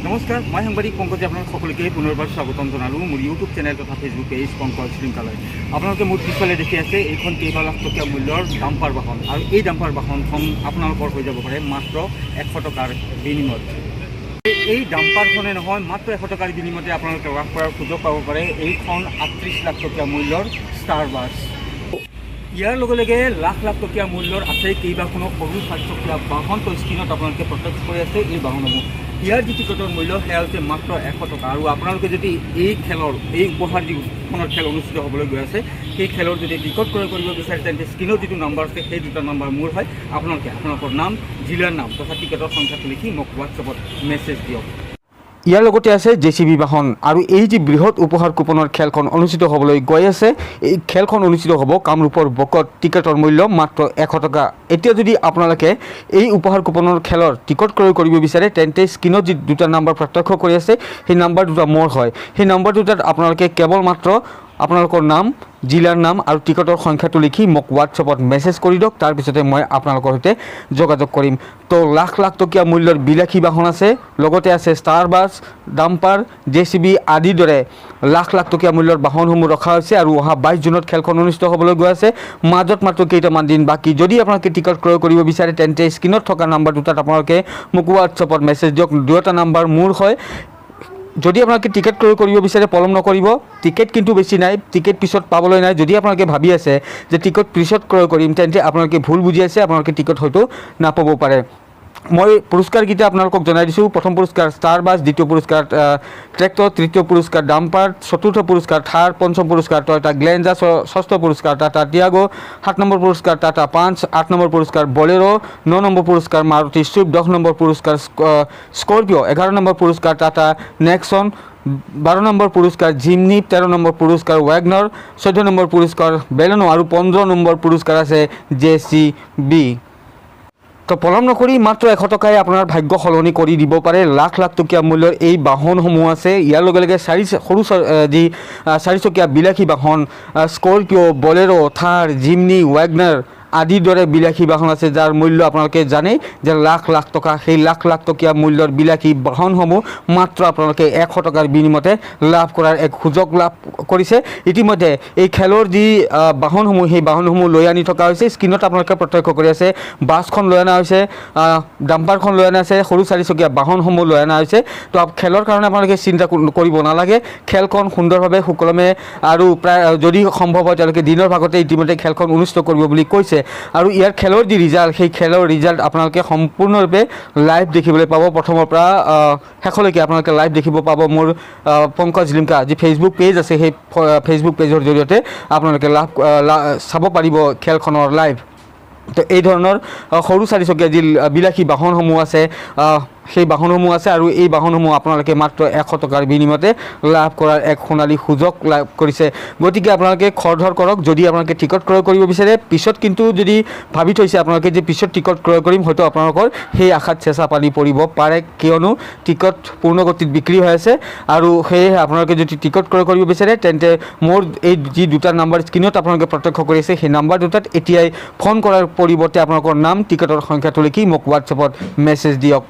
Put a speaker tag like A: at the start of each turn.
A: নমস্কাৰ, মই সাংবাদিক পংকজে আপোনালোক সকলোকে পুনৰবাৰ স্বাগতম জনালোঁ মোৰ ইউটিউব চেনেল তথা ফেচবুক পেজ পংকজ শৃংখলালৈ। আপোনালোকে মোৰ পিছফালে দেখি আছে এইখন কেইবা লাখ টকীয়া মূল্যৰ ডাম্পাৰ বাহন, আৰু এই ডাম্পাৰ বাহনখন আপোনালোকৰ হৈ যাব পাৰে মাত্ৰ 100 টকাৰ বিনিময়ত। এই ডাম্পাৰখনে নহয়, মাত্ৰ 100 টকাৰ বিনিময়তে আপোনালোকে লাভ কৰাৰ সুযোগ পাব পাৰে এইখন 38 লাখ টকীয়া মূল্যৰ ষ্টাৰ বাছ। ইয়াৰ লগে লগে লাখ লাখ টকীয়া মূল্যৰ আছে কেইবাখনো সৰু 4 চকীয়া বাহন। তো স্ক্ৰীণত আপোনালোকে প্ৰত্যক্ষ কৰি আছে এই বাহনসমূহ। ইয়াৰ যি টিকটৰ মূল্য সেয়া হৈছে মাত্ৰ 100 টকা। আৰু আপোনালোকে যদি এই উপহাৰ যিখনৰ খেল অনুষ্ঠিত হ'বলৈ গৈ আছে, সেই খেলৰ যদি টিকট ক্ৰয় কৰিব বিচাৰে তেন্তে স্ক্ৰীণত যিটো নম্বৰ আছে সেই দুটা নম্বৰ মোৰ হয়। আপোনালোকে আপোনালোকৰ নাম, জিলাৰ নাম তথা টিকটৰ সংখ্যাটো লিখি মোক হোৱাটছএপত মেছেজ দিয়ক। ইয়াৰ লগতে আছে JCB বাহন। আৰু এই যি বৃহৎ উপহাৰ কুপনৰ খেলখন অনুষ্ঠিত হ'বলৈ গৈ আছে, এই খেলখন অনুষ্ঠিত হ'ব কামৰূপৰ বকত। টিকটৰ মূল্য মাত্ৰ 100 টকা। এতিয়া যদি আপোনালোকে এই উপহাৰ কুপনৰ খেলৰ টিকট ক্ৰয় কৰিব বিচাৰে তেন্তে স্ক্ৰীণত যি দুটা নম্বৰ প্ৰত্যক্ষ কৰি আছে সেই নম্বৰ দুটা মোৰ হয়। সেই নম্বৰ দুটাত আপোনালোকে কেৱল মাত্ৰ আপোনালোকৰ নাম, জিলাৰ নাম আৰু টিকটৰ সংখ্যাটো লিখি মোক হোৱাটছএপত মেছেজ কৰি দিয়ক। তাৰপিছতে মই আপোনালোকৰ সৈতে যোগাযোগ কৰিম। তো লাখ লাখ টকীয়া মূল্যৰ বিলাসী বাহন আছে, লগতে আছে ষ্টাৰ বাছ, ডাম্পাৰ, JCB আদিৰ দৰে লাখ লাখ টকীয়া মূল্যৰ বাহনসমূহ ৰখা হৈছে। আৰু অহা 22 জুনত খেলখন অনুষ্ঠিত হ'বলৈ গৈ আছে। মাজত মাত্ৰ কেইটামান দিন বাকী। যদি আপোনালোকে টিকট ক্ৰয় কৰিব বিচাৰে তেন্তে স্ক্ৰীণত থকা নম্বৰ দুটাত আপোনালোকে মোক হোৱাটছএপত মেছেজ দিয়ক। দুয়োটা নম্বৰ মোৰ হয়। যদি আপোনালোকে টিকেট ক্ৰয় কৰিব বিচাৰে পলম নকৰিব। টিকেট কিন্তু বেছি নাই, টিকেট পিছত পাবলৈ নাই। যদি আপোনালোকে ভাবি আছে যে টিকট পিছত ক্ৰয় কৰিম তেন্তে আপোনালোকে ভুল বুজি আছে, আপোনালোকে টিকট হয়তো নাপাব পাৰে। মই পুৰস্কাৰকেইটা আপোনালোকক জনাই দিছোঁ। প্ৰথম পুৰস্কাৰ ষ্টাৰ বাছ, দ্বিতীয় পুৰস্কাৰ ট্ৰেক্টৰ, তৃতীয় পুৰস্কাৰ ডাম্পাৰ, চতুৰ্থ পুৰস্কাৰ থাৰ, পঞ্চম পুৰস্কাৰ টয়োটা গ্লেঞ্জাৰ, ষষ্ঠ পুৰস্কাৰ টাটা টিয়াগো, 7 নম্বৰ পুৰস্কাৰ টাটা পাঞ্চ, 8 নম্বৰ পুৰস্কাৰ বলেৰো, 9 নম্বৰ পুৰস্কাৰ মাৰুতি ছুইফ্ট, 10 নম্বৰ পুৰস্কাৰ স্কৰপিঅ, 11 নম্বৰ পুৰস্কাৰ টাটা নেক্সন, 12 নম্বৰ পুৰস্কাৰ জিমনি, 13 নম্বৰ পুৰস্কাৰ ৱেগনাৰ, 14 নম্বৰ পুৰস্কাৰ বেলেনো আৰু 15 নম্বৰ পুৰস্কাৰ আছে JCB। তো পলম নকৰি মাত্ৰ 100 টকাই আপোনাৰ ভাগ্য সলনি কৰি দিব পাৰে। লাখ লাখ টকীয়া মূল্যৰ এই বাহনসমূহ আছে। ইয়াৰ লগে লগে যি 4 চকীয়া বিলাসী বাহন স্কৰপিঅ, বলেৰো, থাৰ, জিমনি, ৱেগনাৰ আদিৰ দৰে বিলাসী বাহন আছে, যাৰ মূল্য আপোনালোকে জানে যে লাখ লাখ টকা। সেই লাখ লাখ টকীয়া মূল্যৰ বিলাসী বাহনসমূহ মাত্ৰ আপোনালোকে 100 টকাৰ বিনিময়তে লাভ কৰাৰ এক সুযোগ লাভ কৰিছে। ইতিমধ্যে এই খেলৰ যি বাহনসমূহ সেই বাহনসমূহ লৈ আনি থকা হৈছে। স্ক্ৰীণত আপোনালোকে প্ৰত্যক্ষ কৰি আছে। বাছখন লৈ অনা হৈছে, ডাম্পাৰখন লৈ অনা হৈছে, সৰু 4 চকীয়া বাহনসমূহ লৈ অনা হৈছে। তো খেলৰ কাৰণে আপোনালোকে চিন্তা কৰিব নালাগে। খেলখন সুন্দৰভাৱে সুকলমে আৰু প্ৰায় যদি সম্ভৱ হয় তেওঁলোকে দিনৰ ভাগতে ইতিমধ্যে খেলখন অনুষ্ঠিত কৰিব বুলি কৈছে। আৰু ইয়াৰ খেলৰ যি ৰিজাল্ট, সেই খেলৰ ৰিজাল্ট আপোনালোকে সম্পূৰ্ণৰূপে লাইভ দেখিবলৈ পাব। প্ৰথমৰ পৰা শেষলৈকে আপোনালোকে লাইভ দেখিব পাব মোৰ পংকজ লিমকা যি ফেচবুক পেজ আছে, সেই ফেচবুক পেজৰ জৰিয়তে আপোনালোকে চাব পাৰিব খেলখনৰ লাইভ। তো এই ধৰণৰ সৰু 4 চকীয়া যি বিলাসী বাহনসমূহ আছে সেই বাহনসমূহ আছে। আৰু এই বাহনসমূহ আপোনালোকে মাত্ৰ 100 টকাৰ বিনিময়তে লাভ কৰাৰ এক সোণালী সুযোগ লাভ কৰিছে। গতিকে আপোনালোকে খৰধৰ কৰক। যদি আপোনালোকে টিকট ক্ৰয় কৰিব বিচাৰে, পিছত কিন্তু যদি ভাবি থৈছে আপোনালোকে যে পিছত টিকট ক্ৰয় কৰিম, হয়তো আপোনালোকৰ সেই আশাত চেঁচা পানী পৰিব পাৰে, কিয়নো টিকট পূৰ্ণগতিত বিক্ৰী হৈ আছে। আৰু সেয়েহে আপোনালোকে যদি টিকট ক্ৰয় কৰিব বিচাৰে তেন্তে মোৰ এই যি দুটা নম্বৰ স্ক্ৰীণত আপোনালোকে প্ৰত্যক্ষ কৰি আছে সেই নম্বৰ দুটাত এতিয়াই ফোন কৰাৰ পৰিৱৰ্তে আপোনালোকৰ নাম, টিকটৰ সংখ্যাটো লিখি মোক হোৱাটছএপত মেছেজ দিয়ক।